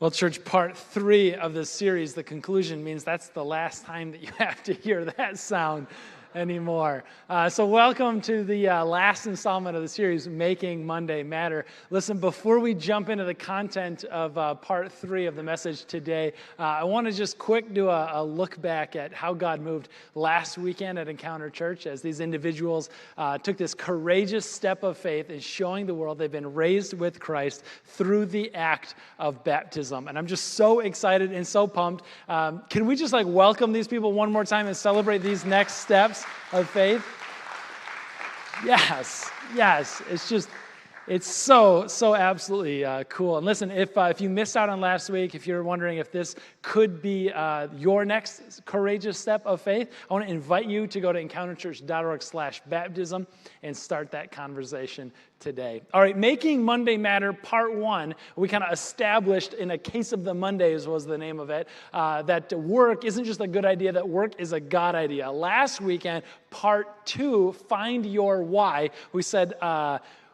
Well, church, part 3 of this series, the conclusion, means that's the last time that you have to hear that sound anymore. So welcome to the last installment of the series, Making Monday Matter. Listen, before we jump into the content of part 3 of the message today, I want to just quick do a look back at how God moved last weekend at Encounter Church as these individuals took this courageous step of faith in showing the world they've been raised with Christ through the act of baptism. And I'm just so excited and so pumped. Can we just welcome these people one more time and celebrate these next steps of faith? Yes. It's so absolutely cool. And listen, if you missed out on last week, if you're wondering if this could be your next courageous step of faith, I want to invite you to go to encounterchurch.org/baptism and start that conversation today. All right, Making Monday Matter, part 1, we kind of established in A Case of the Mondays was the name of it, that work isn't just a good idea, that work is a God idea. Last weekend, part 2, Find Your Why, we said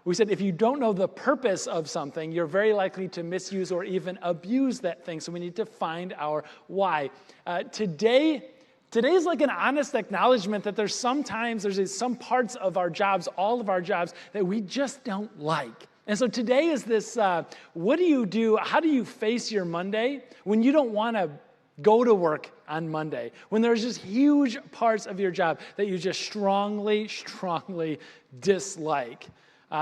if you don't know the purpose of something, you're very likely to misuse or even abuse that thing. So we need to find our why. Today is like an honest acknowledgement that there's some parts of our jobs, all of our jobs, that we just don't like. And so today is this, what do you do? How do you face your Monday when you don't want to go to work on Monday, when there's just huge parts of your job that you just strongly dislike?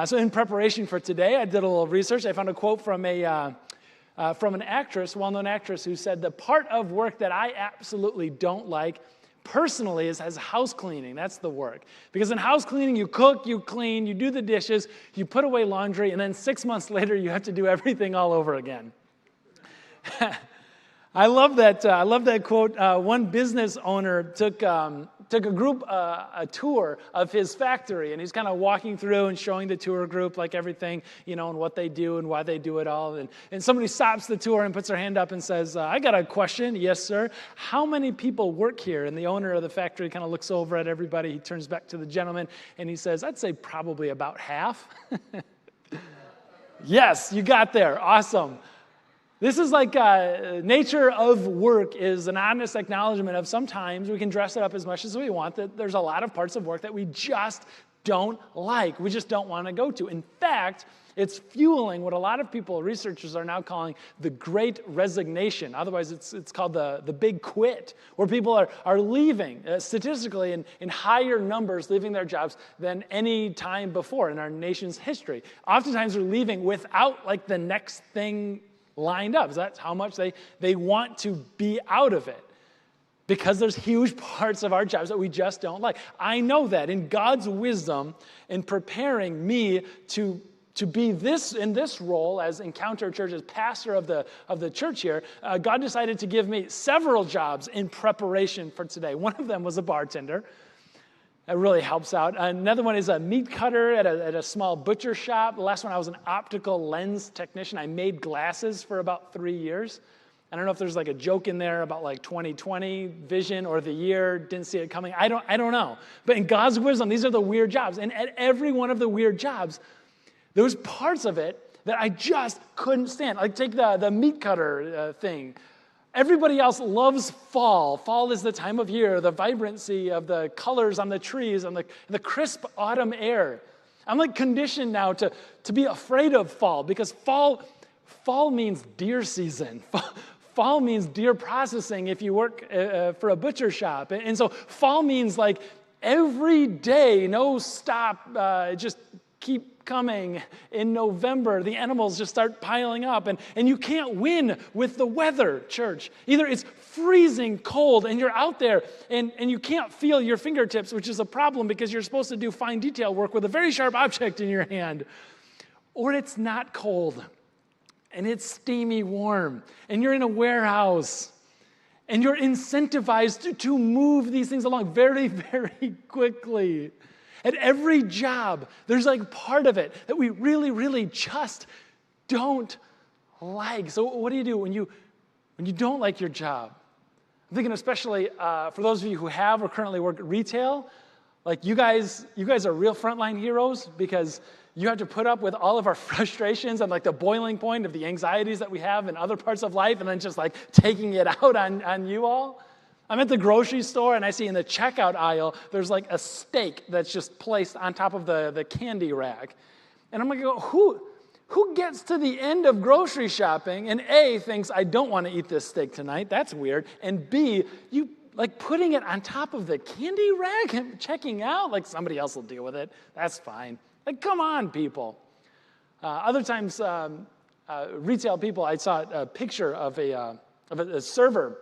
So in preparation for today, I did a little research. I found a quote from an actress, well-known actress, who said, "The part of work that I absolutely don't like personally is house cleaning. That's the work. Because in house cleaning, you cook, you clean, you do the dishes, you put away laundry, and then 6 months later, you have to do everything all over again." I love that quote. One business owner took a group a tour of his factory, and he's kind of walking through and showing the tour group everything, and what they do and why they do it all. And somebody stops the tour and puts their hand up and says, "I got a question." "Yes, sir." "How many people work here?" And the owner of the factory kind of looks over at everybody. He turns back to the gentleman and he says, "I'd say probably about half." Yes, you got there. Awesome. This is nature of work is an honest acknowledgement of sometimes we can dress it up as much as we want, that there's a lot of parts of work that we just don't like. We just don't want to go to. In fact, it's fueling what a lot of researchers are now calling the Great Resignation. Otherwise, it's called the Big Quit, where people are leaving, statistically in higher numbers, leaving their jobs than any time before in our nation's history. Oftentimes, they're leaving without the next thing lined up. So that's how much they want to be out of it, because there's huge parts of our jobs that we just don't like. I know that in God's wisdom, in preparing me to be in this role as Encounter Church, as pastor of the church here, God decided to give me several jobs in preparation for today. One of them was a bartender. That really helps out. Another one is a meat cutter at a small butcher shop. The last one, I was an optical lens technician. I made glasses for about 3 years. I don't know if there's a joke in there about 2020 vision or the year, didn't see it coming. I don't know. But in God's wisdom, these are the weird jobs. And at every one of the weird jobs, there was parts of it that I just couldn't stand. Take the meat cutter thing. Everybody else loves fall. Fall is the time of year, the vibrancy of the colors on the trees and the crisp autumn air. I'm conditioned now to be afraid of fall, because fall means deer season. Fall means deer processing if you work for a butcher shop. And so fall means every day, no stop, just keep coming. In November, the animals just start piling up, and you can't win with the weather, church. Either it's freezing cold and you're out there and you can't feel your fingertips, which is a problem because you're supposed to do fine detail work with a very sharp object in your hand, or it's not cold and it's steamy warm and you're in a warehouse and you're incentivized to move these things along very, very quickly. At every job, there's part of it that we really, really just don't like. So what do you do when you don't like your job? I'm thinking especially for those of you who have or currently work at retail, Like, you guys are real frontline heroes because you have to put up with all of our frustrations and like the boiling point of the anxieties that we have in other parts of life and then just like taking it out on you all. I'm at the grocery store and I see in the checkout aisle, there's like a steak that's just placed on top of the candy rack. And I'm like, who gets to the end of grocery shopping and A, thinks I don't want to eat this steak tonight, that's weird, and B, you like putting it on top of the candy rack and checking out, like somebody else will deal with it, that's fine. Like, come on, people. Other times, retail people, I saw a picture of a server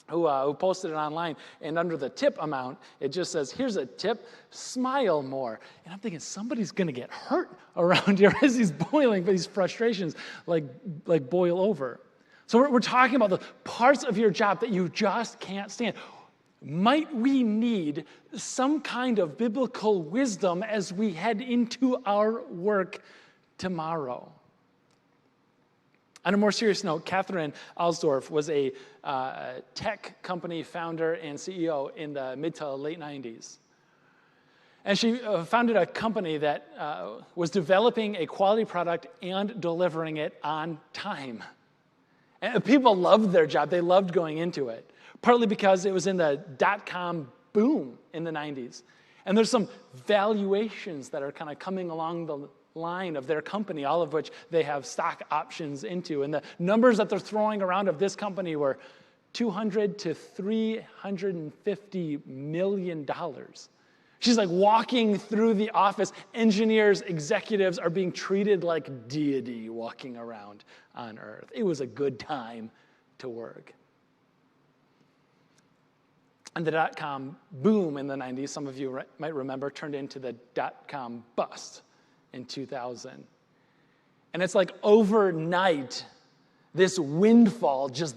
who posted it online, and under the tip amount, it just says, here's a tip, smile more. And I'm thinking, somebody's going to get hurt around here as he's boiling, but these frustrations like boil over. So we're talking about the parts of your job that you just can't stand. Might we need some kind of biblical wisdom as we head into our work tomorrow? On a more serious note, Catherine Alsdorf was a tech company founder and CEO in the mid to late 90s. And she founded a company that was developing a quality product and delivering it on time. And people loved their job. They loved going into it, partly because it was in the dot-com boom in the 90s. And there's some valuations that are kind of coming along the line of their company, all of which they have stock options into. And the numbers that they're throwing around of this company were $200 to $350 million. She's like walking through the office. Engineers, executives are being treated like deity walking around on earth. It was a good time to work. And the dot-com boom in the 90s, some of you might remember, turned into the dot-com bust in 2000. And it's like overnight, this windfall just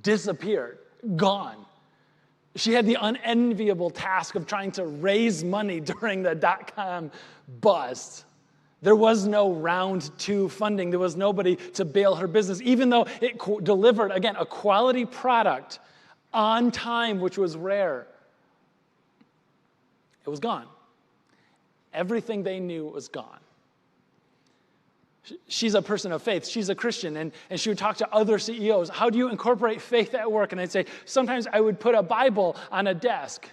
disappeared, gone. She had the unenviable task of trying to raise money during the dot-com bust. There was no round two funding. There was nobody to bail her business, even though it delivered, again, a quality product on time, which was rare. It was gone. Everything they knew was gone. She's a person of faith. She's a Christian, and she would talk to other CEOs. How do you incorporate faith at work? And I'd say, sometimes I would put a Bible on a desk,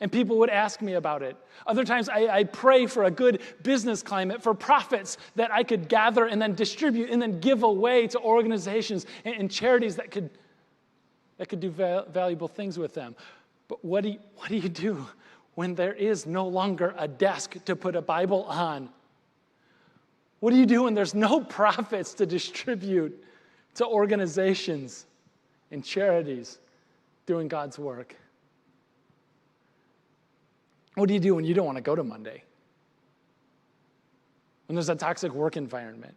and people would ask me about it. Other times I'd pray for a good business climate, for profits that I could gather and then distribute and then give away to organizations and charities that could do valuable things with them. But what do you do when there is no longer a desk to put a Bible on? What do you do when there's no profits to distribute to organizations and charities doing God's work? What do you do when you don't want to go to Monday? When there's a toxic work environment?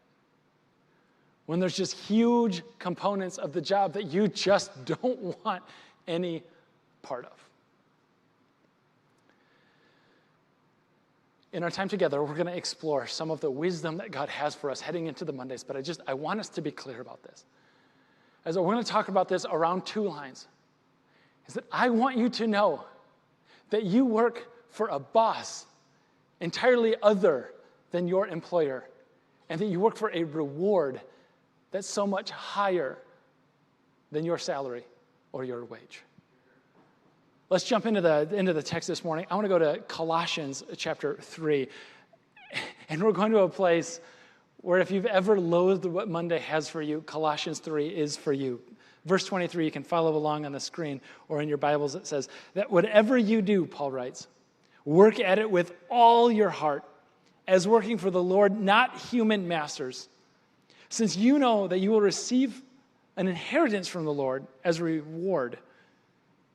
When there's just huge components of the job that you just don't want any part of? In our time together, we're going to explore some of the wisdom that God has for us heading into the Mondays, but I want us to be clear about this. As we're going to talk about this around two lines, is that I want you to know that you work for a boss entirely other than your employer, and that you work for a reward that's so much higher than your salary or your wage. Let's jump into the text this morning. I want to go to Colossians chapter 3. And we're going to a place where if you've ever loathed what Monday has for you, Colossians 3 is for you. Verse 23, you can follow along on the screen or in your Bibles. It says that whatever you do, Paul writes, work at it with all your heart, as working for the Lord, not human masters, since you know that you will receive an inheritance from the Lord as a reward.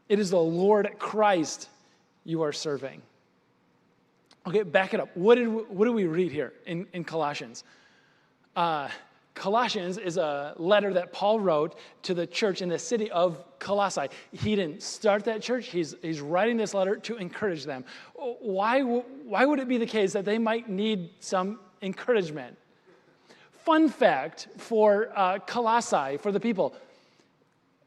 It is the Lord Christ you are serving. Okay, back it up. What do we read here in Colossians? Colossians is a letter that Paul wrote to the church in the city of Colossae. He didn't start that church. He's writing this letter to encourage them. Why would it be the case that they might need some encouragement? Fun fact for Colossae, for the people.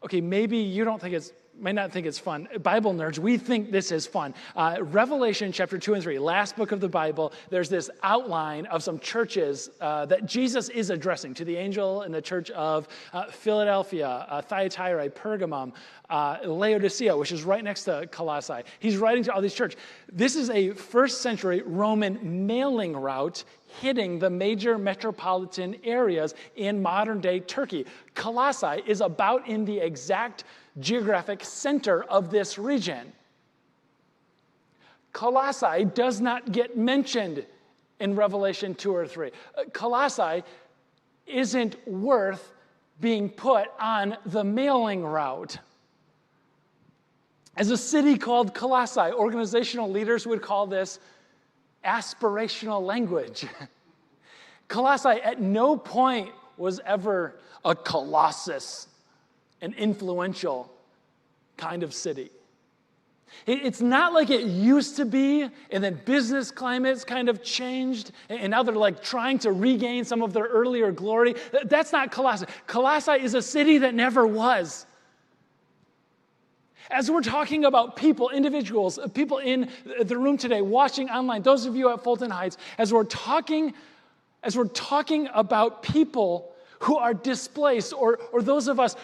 Okay, maybe you don't think it's might not think it's fun. Bible nerds, we think this is fun. Revelation chapter 2 and 3, last book of the Bible, there's this outline of some churches that Jesus is addressing to the angel in the church of Philadelphia, Thyatira, Pergamum, Laodicea, which is right next to Colossae. He's writing to all these churches. This is a first century Roman mailing route hitting the major metropolitan areas in modern-day Turkey. Colossae is about in the exact geographic center of this region. Colossae does not get mentioned in Revelation 2 or 3. Colossae isn't worth being put on the mailing route. As a city called Colossae, organizational leaders would call this aspirational language. Colossae at no point was ever a colossus, an influential kind of city. It's not like it used to be, and then business climates kind of changed, and now they're like trying to regain some of their earlier glory. That's not Colossae. Colossae is a city that never was. As we're talking about people, individuals, people in the room today, watching online, those of you at Fulton Heights, as we're talking about people who are displaced, or those of us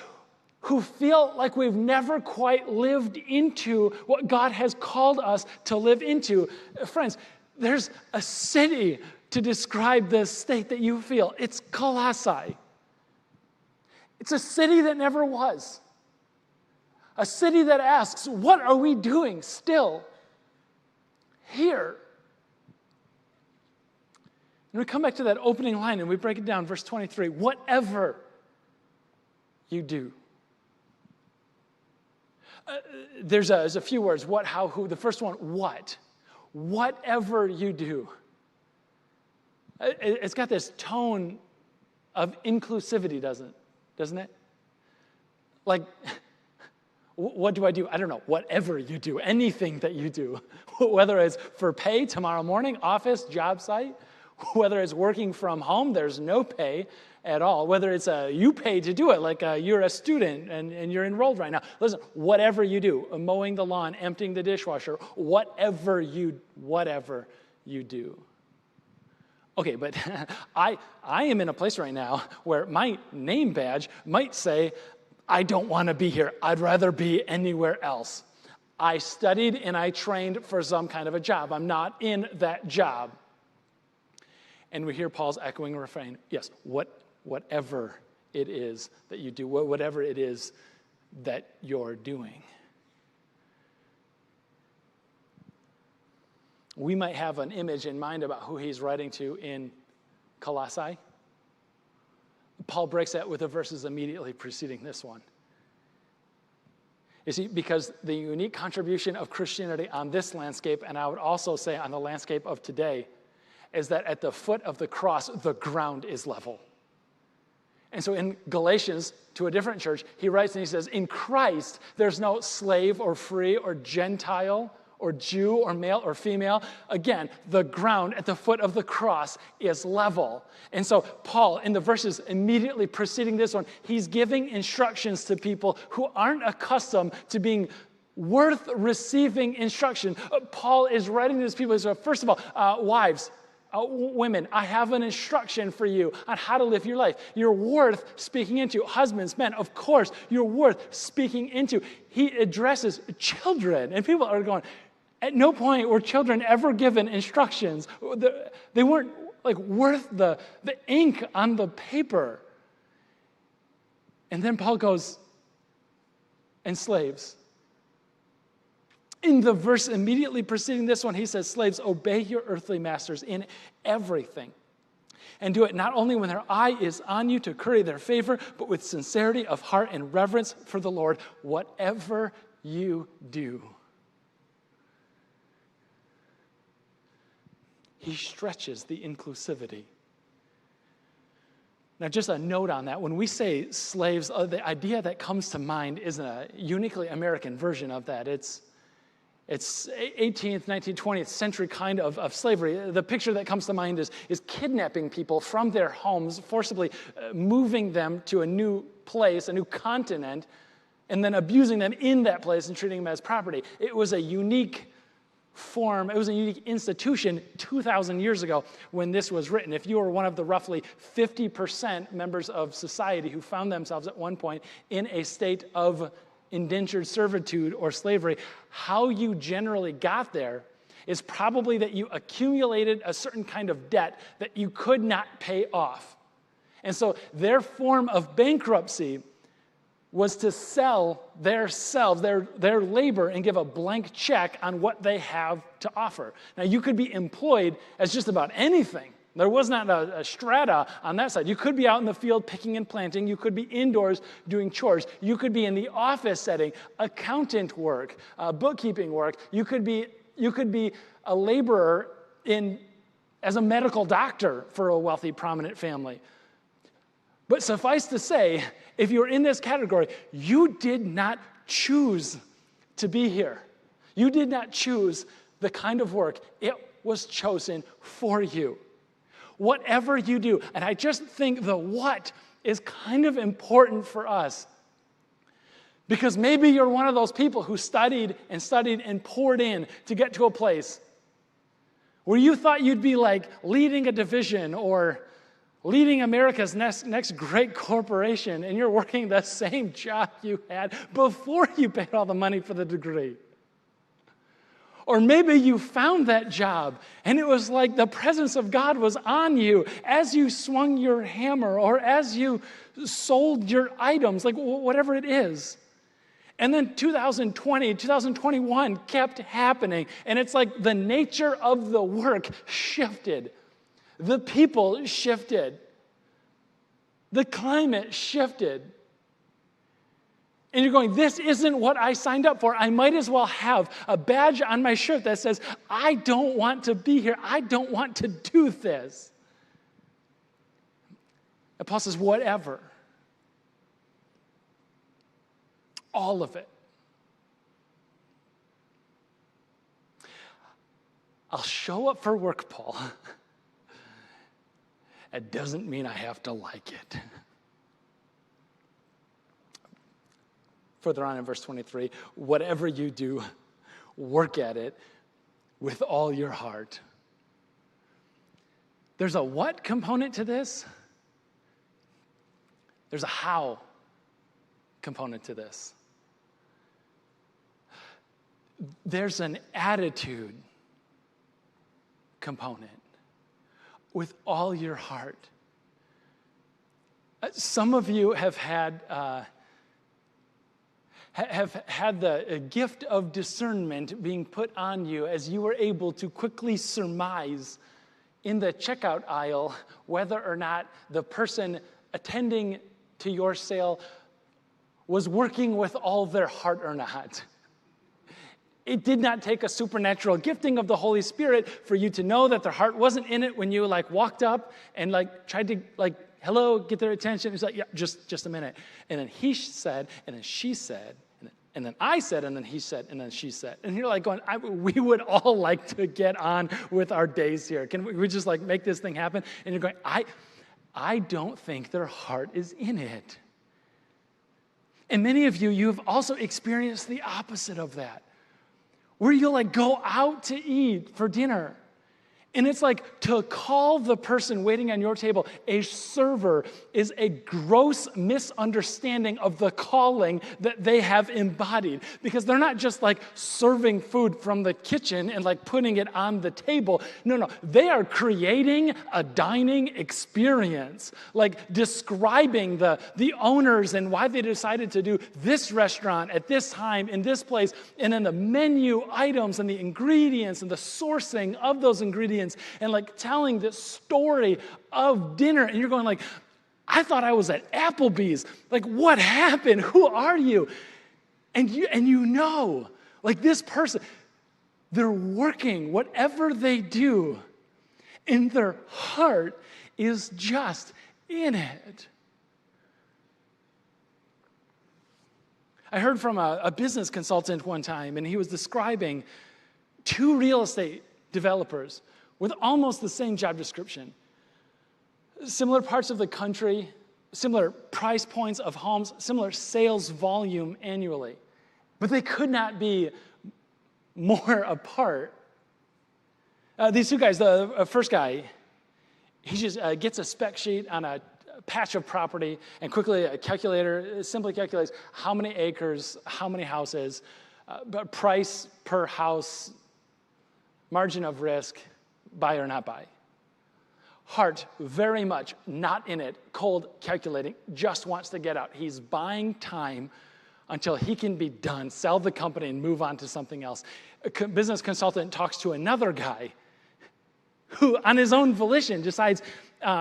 who feel like we've never quite lived into what God has called us to live into, friends, there's a city to describe the state that you feel. It's Colossae. It's a city that never was. A city that asks, what are we doing still here? And we come back to that opening line and we break it down, verse 23, whatever you do. There's a few words, what, how, who. The first one, what. Whatever you do. It's got this tone of inclusivity, doesn't it? Like, what do I do? I don't know. Whatever you do, anything that you do, whether it's for pay tomorrow morning, office, job site, whether it's working from home, there's no pay at all. Whether it's you pay to do it, like you're a student and you're enrolled right now. Listen, whatever you do, mowing the lawn, emptying the dishwasher, whatever you do. Okay, but I am in a place right now where my name badge might say, I don't want to be here. I'd rather be anywhere else. I studied and I trained for some kind of a job. I'm not in that job. And we hear Paul's echoing refrain, yes, whatever it is that you do, whatever it is that you're doing. We might have an image in mind about who he's writing to in Colossae. Paul breaks that with the verses immediately preceding this one. You see, because the unique contribution of Christianity on this landscape, and I would also say on the landscape of today, is that at the foot of the cross, the ground is level. And so in Galatians, to a different church, he writes and he says, in Christ, there's no slave or free or Gentile or Jew or male or female. Again, the ground at the foot of the cross is level. And so Paul, in the verses immediately preceding this one, he's giving instructions to people who aren't accustomed to being worth receiving instruction. Paul is writing to these people. So first of all, wives, women, I have an instruction for you on how to live your life. You're worth speaking into. Husbands, men, of course, you're worth speaking into. He addresses children, and people are going, at no point were children ever given instructions. They weren't like worth the ink on the paper. And then Paul goes, and slaves. In the verse immediately preceding this one, he says, slaves, obey your earthly masters in everything. And do it not only when their eye is on you to curry their favor, but with sincerity of heart and reverence for the Lord, whatever you do. He stretches the inclusivity. Now, just a note on that. When we say slaves, the idea that comes to mind isn't a uniquely American version of that. It's 18th, 19th, 20th century kind of slavery. The picture that comes to mind is kidnapping people from their homes, forcibly moving them to a new place, a new continent, and then abusing them in that place and treating them as property. It was a unique form, it was a unique institution 2,000 years ago when this was written. If you were one of the roughly 50% members of society who found themselves at one point in a state of indentured servitude or slavery, how you generally got there is probably that you accumulated a certain kind of debt that you could not pay off. And so their form of bankruptcy was to sell themselves, their labor, and give a blank check on what they have to offer. Now, you could be employed as just about anything. There was not a strata on that side. You could be out in the field picking and planting. You could be indoors doing chores. You could be in the office setting, accountant work, bookkeeping work. You could be a laborer as a medical doctor for a wealthy, prominent family. But suffice to say, if you're in this category, you did not choose to be here. You did not choose the kind of work. It was chosen for you. Whatever you do, and I just think the what is kind of important for us. Because maybe you're one of those people who studied and poured in to get to a place where you thought you'd be like leading a division or leading America's next great corporation, and you're working the same job you had before you paid all the money for the degree. Or maybe you found that job, and it was like the presence of God was on you as you swung your hammer or as you sold your items, like whatever it is. And then 2020, 2021 kept happening, and it's like the nature of the work shifted. The people shifted. The climate shifted. And you're going, this isn't what I signed up for. I might as well have a badge on my shirt that says, I don't want to be here. I don't want to do this. And Paul says, whatever. All of it. I'll show up for work, Paul. It doesn't mean I have to like it. Further on in verse 23, whatever you do, work at it with all your heart. There's a what component to this? There's a how component to this. There's an attitude component. With all your heart. Some of you have had the gift of discernment being put on you as you were able to quickly surmise in the checkout aisle whether or not the person attending to your sale was working with all their heart or not. It did not take a supernatural gifting of the Holy Spirit for you to know that their heart wasn't in it when you walked up and tried to hello, get their attention. It's like, yeah, just a minute. And then he said, and then she said, and then I said, and then he said, and then she said. And you're going, we would all like to get on with our days here. Can we just make this thing happen? And you're going, I don't think their heart is in it. And many of you've also experienced the opposite of that. Where you'll go out to eat for dinner. And it's to call the person waiting on your table a server is a gross misunderstanding of the calling that they have embodied. Because they're not just serving food from the kitchen and putting it on the table. No. They are creating a dining experience. Describing the owners and why they decided to do this restaurant at this time in this place. And then the menu items and the ingredients and the sourcing of those ingredients. And telling the story of dinner. And you're going I thought I was at Applebee's. What happened? Who are you? And you know, this person, they're working whatever they do. And their heart is just in it. I heard from a business consultant one time, and he was describing two real estate developers with almost the same job description. Similar parts of the country, similar price points of homes, similar sales volume annually. But they could not be more apart. These two guys, the first guy, he just gets a spec sheet on a patch of property, and quickly a calculator simply calculates how many acres, how many houses, price per house, margin of risk, buy or not buy. Heart, very much not in it, cold calculating, just wants to get out. He's buying time until he can be done, sell the company and move on to something else. A business consultant talks to another guy who, on his own volition, decides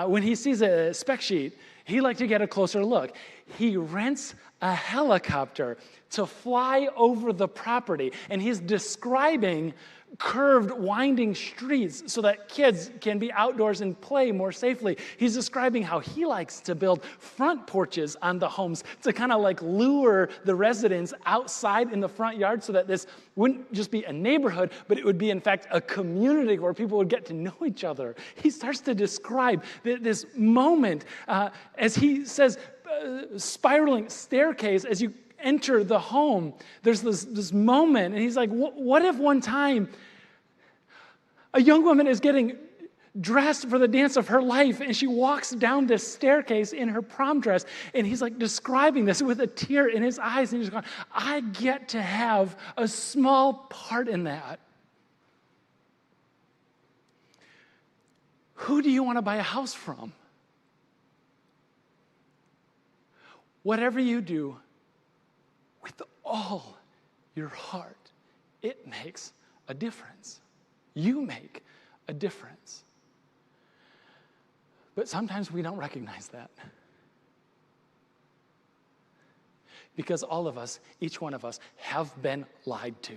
when he sees a spec sheet, he'd like to get a closer look. He rents a helicopter to fly over the property, and he's describing curved, winding streets so that kids can be outdoors and play more safely. He's describing how he likes to build front porches on the homes to kind of like lure the residents outside in the front yard so that this wouldn't just be a neighborhood, but it would be, in fact, a community where people would get to know each other. He starts to describe this moment, as he says, spiraling staircase as you enter the home. There's this moment, and he's like, what if one time a young woman is getting dressed for the dance of her life, and she walks down this staircase in her prom dress, and he's like describing this with a tear in his eyes, and he's going, I get to have a small part in that. Who do you want to buy a house from? Whatever you do, with all your heart, it makes a difference. You make a difference. But sometimes we don't recognize that. Because all of us, each one of us, have been lied to.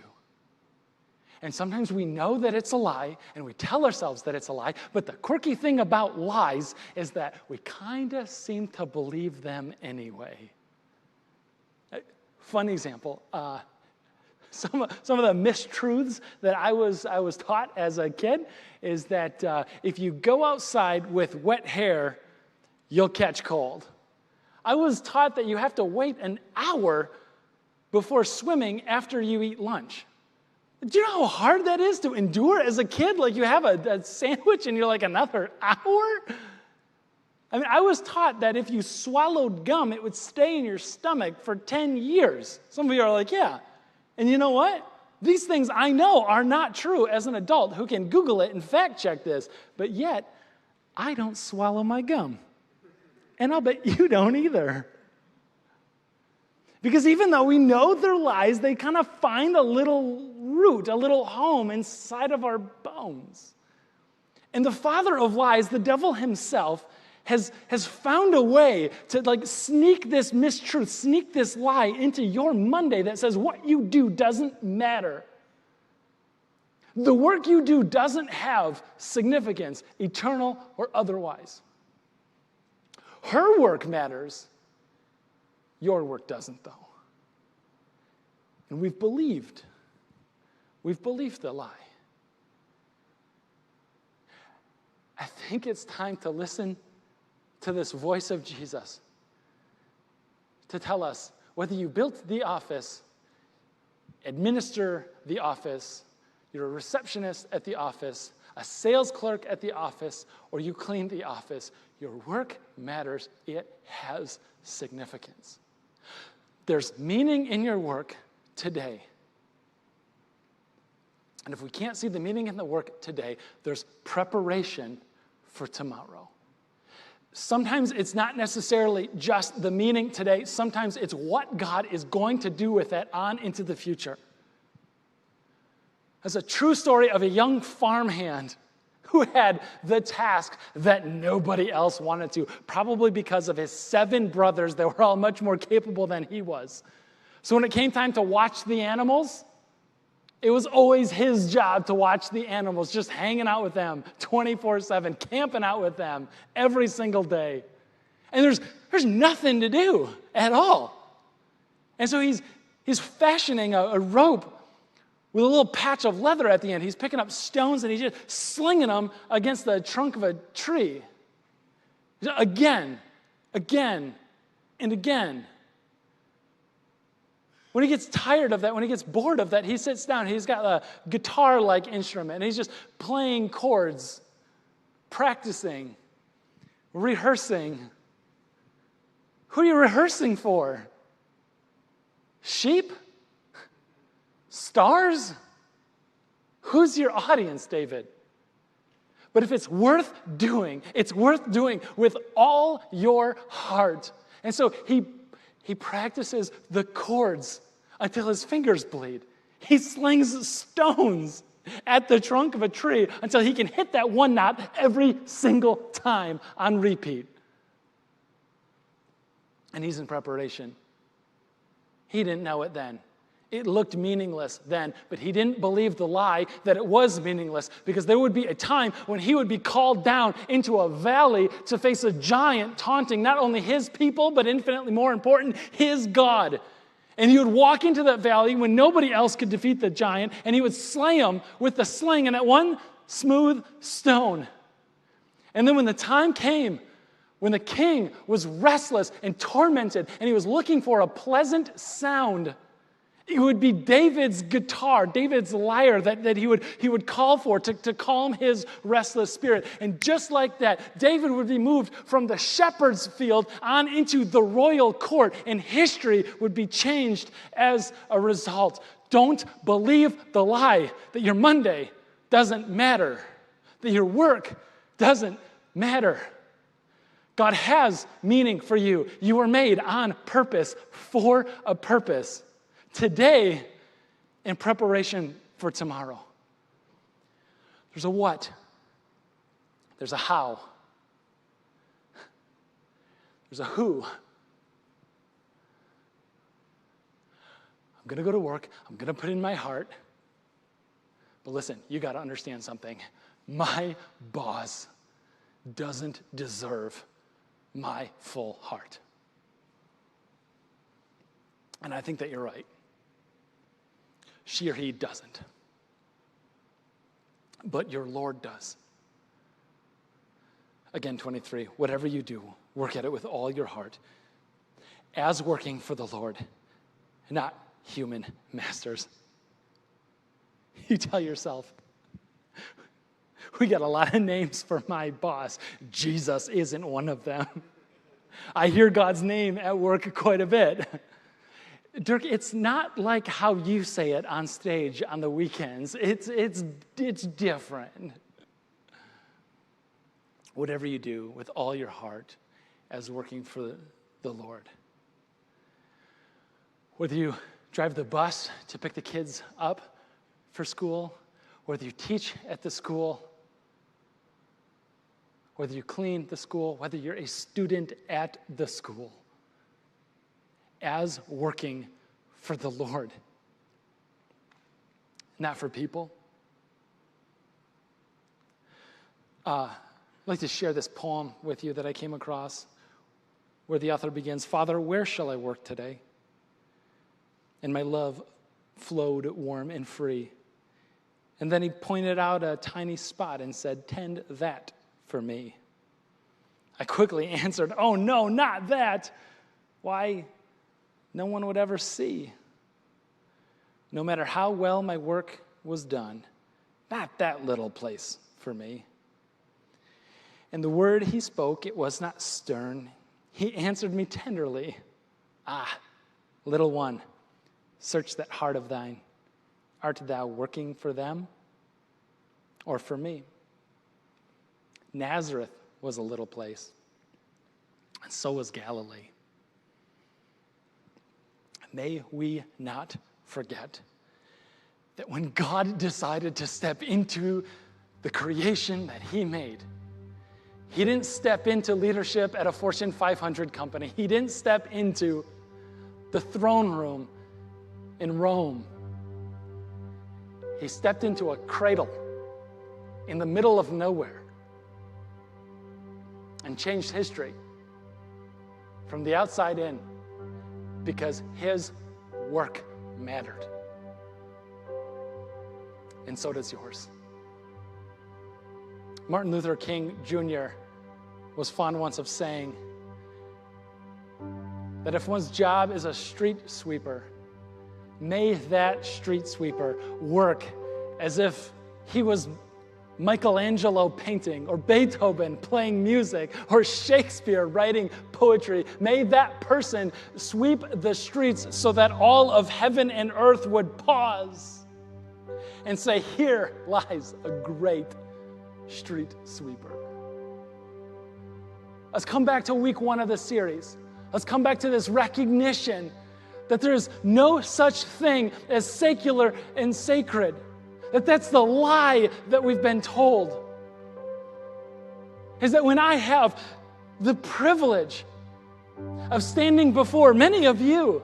And sometimes we know that it's a lie, and we tell ourselves that it's a lie, but the quirky thing about lies is that we kind of seem to believe them anyway. Fun example, some of the mistruths that I was taught as a kid is that if you go outside with wet hair, you'll catch cold. I was taught that you have to wait an hour before swimming after you eat lunch. Do you know how hard that is to endure as a kid? Like you have a sandwich and you're like, another hour? I mean, I was taught that if you swallowed gum, it would stay in your stomach for 10 years. Some of you are like, yeah. And you know what? These things I know are not true as an adult who can Google it and fact check this. But yet, I don't swallow my gum. And I'll bet you don't either. Because even though we know they're lies, they kind of find a little root, a little home inside of our bones. And the father of lies, the devil himself, has found a way to like sneak this mistruth, sneak this lie into your Monday that says what you do doesn't matter. The work you do doesn't have significance, eternal or otherwise. Her work matters. Your work doesn't, though. And we've believed the lie. I think it's time to listen to this voice of Jesus to tell us whether you built the office, administer the office, you're a receptionist at the office, a sales clerk at the office, or you clean the office, your work matters. It has significance. There's meaning in your work today. And if we can't see the meaning in the work today, there's preparation for tomorrow. Sometimes it's not necessarily just the meaning today. Sometimes it's what God is going to do with it on into the future. There's a true story of a young farmhand who had the task that nobody else wanted to, probably because of his 7 brothers that were all much more capable than he was. So when it came time to watch the animals, it was always his job to watch the animals, just hanging out with them 24/7, camping out with them every single day. And there's nothing to do at all. And so he's fashioning a rope with a little patch of leather at the end. He's picking up stones and he's just slinging them against the trunk of a tree. Again, again and again. When he gets tired of that, when he gets bored of that, he sits down. He's got a guitar-like instrument, and he's just playing chords, practicing, rehearsing. Who are you rehearsing for? Sheep? Stars? Who's your audience, David? But if it's worth doing with all your heart. And so he practices the chords until his fingers bleed. He slings stones at the trunk of a tree until he can hit that one knot every single time on repeat. And he's in preparation. He didn't know it then. It looked meaningless then, but he didn't believe the lie that it was meaningless, because there would be a time when he would be called down into a valley to face a giant taunting not only his people, but infinitely more important, his God. And he would walk into that valley when nobody else could defeat the giant, and he would slay him with the sling and that one smooth stone. And then when the time came, when the king was restless and tormented, and he was looking for a pleasant sound, it would be David's guitar, David's lyre that he would call for to calm his restless spirit. And just like that, David would be moved from the shepherd's field on into the royal court, and history would be changed as a result. Don't believe the lie that your Monday doesn't matter, that your work doesn't matter. God has meaning for you. You were made on purpose for a purpose. Today, in preparation for tomorrow. There's a what. There's a how. There's a who. I'm going to go to work. I'm going to put in my heart. But listen, you got to understand something. My boss doesn't deserve my full heart. And I think that you're right. She or he doesn't. But your Lord does. Again, 23, whatever you do, work at it with all your heart, as working for the Lord, not human masters. You tell yourself, we got a lot of names for my boss. Jesus isn't one of them. I hear God's name at work quite a bit. Dirk, it's not like how you say it on stage on the weekends. It's different. Whatever you do with all your heart as working for the Lord. Whether you drive the bus to pick the kids up for school, whether you teach at the school, whether you clean the school, whether you're a student at the school, as working for the Lord, not for people. I'd like to share this poem with you that I came across, where the author begins, "Father, where shall I work today?" And my love flowed warm and free. And then he pointed out a tiny spot and said, "Tend that for me." I quickly answered, "Oh no, not that. Why, no one would ever see. No matter how well my work was done, not that little place for me." And the word he spoke, it was not stern. He answered me tenderly, "Ah, little one, search that heart of thine. Art thou working for them or for me?" Nazareth was a little place, and so was Galilee. May we not forget that when God decided to step into the creation that he made, he didn't step into leadership at a Fortune 500 company. He didn't step into the throne room in Rome. He stepped into a cradle in the middle of nowhere and changed history from the outside in, because his work mattered. And so does yours. Martin Luther King Jr. was fond once of saying, that if one's job is a street sweeper, may that street sweeper work as if he was Michelangelo painting, or Beethoven playing music, or Shakespeare writing poetry. May that person sweep the streets so that all of heaven and earth would pause and say, here lies a great street sweeper. Let's come back to week 1 of the series. Let's come back to this recognition that there's no such thing as secular and sacred. That's the lie that we've been told. Is that when I have the privilege of standing before many of you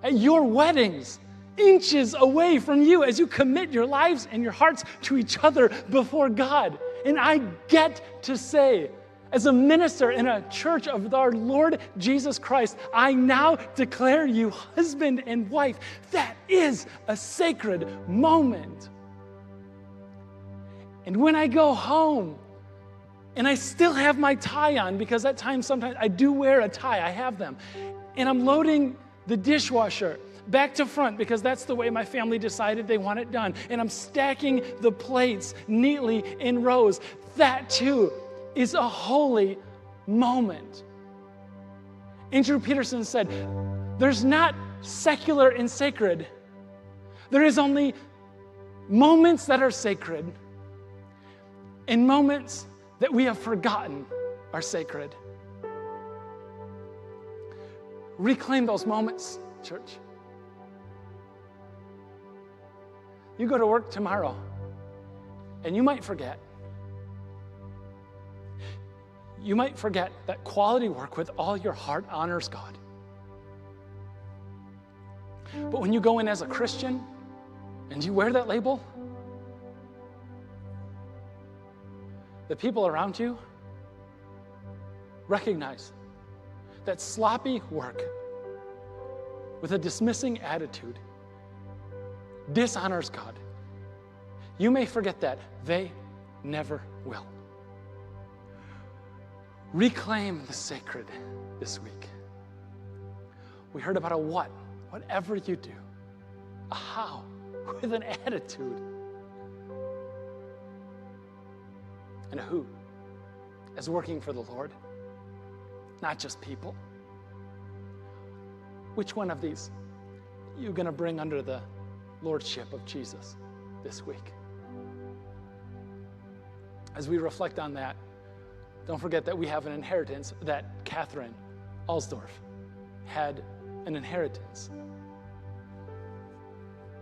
at your weddings, inches away from you as you commit your lives and your hearts to each other before God, and I get to say, as a minister in a church of our Lord Jesus Christ, I now declare you husband and wife. That is a sacred moment. And when I go home, and I still have my tie on, because at times sometimes I do wear a tie, I have them, and I'm loading the dishwasher back to front because that's the way my family decided they want it done, and I'm stacking the plates neatly in rows, that too is a holy moment. Andrew Peterson said, there's not secular and sacred. There is only moments that are sacred and moments that we have forgotten are sacred. Reclaim those moments, church. You go to work tomorrow, and you might forget. You might forget that quality work with all your heart honors God. But when you go in as a Christian, and you wear that label, the people around you recognize that sloppy work with a dismissing attitude dishonors God. You may forget that. They never will. Reclaim the sacred this week. We heard about a what. Whatever you do. A how. With an attitude. And a who, as working for the Lord, not just people. Which one of these are you going to bring under the lordship of Jesus this week? As we reflect on that, don't forget that we have an inheritance, that Catherine Alsdorf had an inheritance.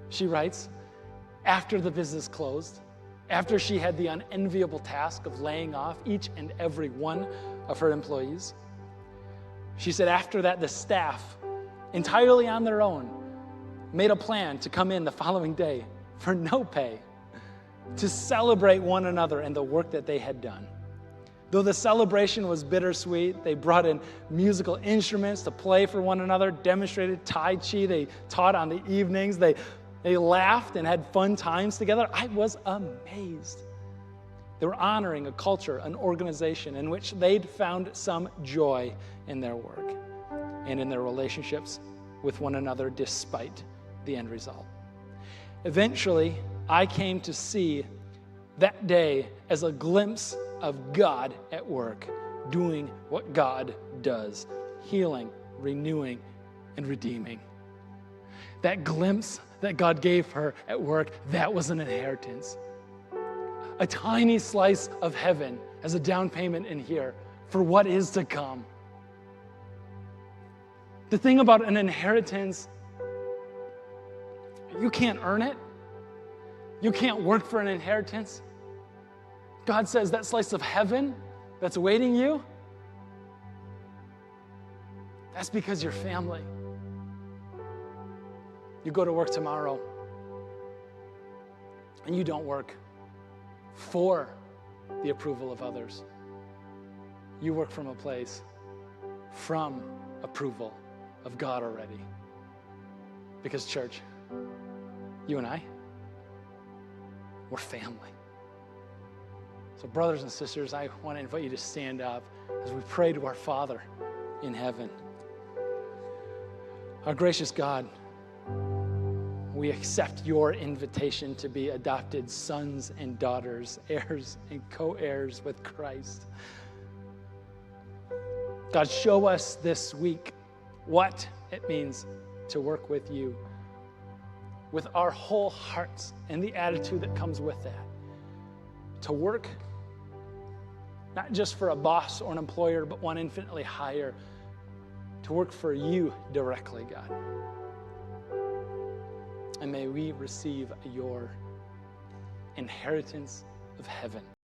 She writes, after the business closed, after she had the unenviable task of laying off each and every one of her employees, she said after that the staff, entirely on their own, made a plan to come in the following day for no pay to celebrate one another and the work that they had done. Though the celebration was bittersweet, they brought in musical instruments to play for one another, demonstrated Tai Chi, they taught on the evenings, they laughed and had fun times together. I was amazed. They were honoring a culture, an organization in which they'd found some joy in their work and in their relationships with one another despite the end result. Eventually, I came to see that day as a glimpse of God at work, doing what God does, healing, renewing, and redeeming. That glimpse that God gave her at work, that was an inheritance. A tiny slice of heaven as a down payment in here for what is to come. The thing about an inheritance, you can't earn it. You can't work for an inheritance. God says that slice of heaven that's awaiting you, that's because you're family. You go to work tomorrow and you don't work for the approval of others. You work from a place from approval of God already. Because church, you and I, we're family. So brothers and sisters, I want to invite you to stand up as we pray to our Father in heaven. Our gracious God, we accept your invitation to be adopted sons and daughters, heirs and co-heirs with Christ. God, show us this week what it means to work with you with our whole hearts and the attitude that comes with that. To work not just for a boss or an employer, but one infinitely higher, to work for you directly, God. And may we receive your inheritance of heaven.